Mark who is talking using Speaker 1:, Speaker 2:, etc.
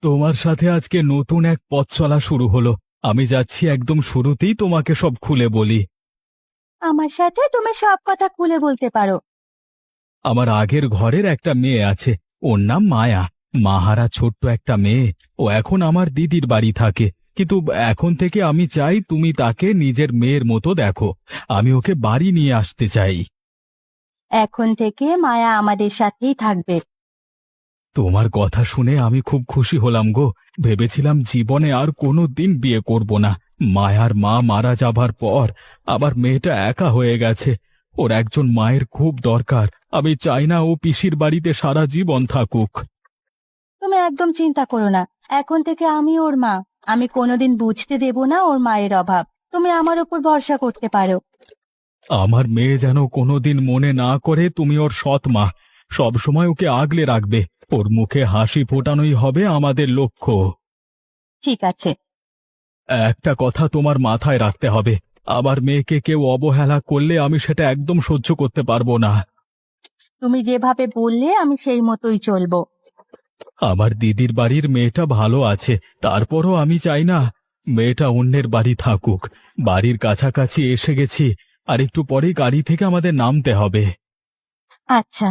Speaker 1: তোমার সাথে আজকে নতুন এক পথ চলা শুরু হলো। আমি যাচ্ছি একদম শুরুতেই তোমাকে সব খুলে বলি।
Speaker 2: আমার সাথে তুমি সব কথা খুলে বলতে পারো।
Speaker 1: আমার আগের ঘরের একটা মেয়ে আছে, ওর নাম মায়া। মাহারা ছোট্ট একটা মেয়ে। ও এখন আমার দিদির বাড়ি থাকে, কিন্তু এখন থেকে আমি চাই তুমি তাকে নিজের মেয়ের মতো দেখো। আমি ওকে বাড়ি নিয়ে আসতে চাই।
Speaker 2: এখন থেকে মায়া আমাদের সাথেই থাকবে।
Speaker 1: তোমার কথা শুনে আমি খুব খুশি হলাম গো। ভেবেছিলাম জীবনে আর কোনো দিন বিয়ে করব না। মায়ার মা মারা যাবার পর আবার মেয়েটা একা হয়ে গেছে। ওর একজন মায়ের খুব দরকার। আমি চাই না ও পিসির বাড়িতে সারা জীবন থাকুক।
Speaker 2: তুমি একদম চিন্তা করো না। এখন থেকে আমি ওর মা। আমি কোনোদিন বুঝতে দেব না ওর মায়ের অভাব। তুমি আমার উপর ভরসা করতে পারো।
Speaker 1: আমার মেয়ে যেন কোনোদিন মনে না করে তুমি ওর সৎ মা। সবসময় ওকে আগলে রাখবে। ওর মুখে হাসি ফোটানোই হবে আমাদের লক্ষ্য।
Speaker 2: ঠিক আছে।
Speaker 1: একটা কথা তোমার মাথায় রাখতে হবে, আমার মেয়েকে কেউ অবহেলা করলে আমি সেটা একদম সহ্য করতে পারবো না।
Speaker 2: তুমি যেভাবে বললে আমি সেই মতোই চলবো।
Speaker 1: আমার দিদির বাড়ির মেয়েটা ভালো আছে, তারপরও আমি চাই না মেয়েটা অন্যের বাড়ি থাকুক। বাড়ির কাছাকাছি এসে গেছি, আর একটু পরেই গাড়ি থেকে আমাদের নামতে হবে।
Speaker 2: আচ্ছা,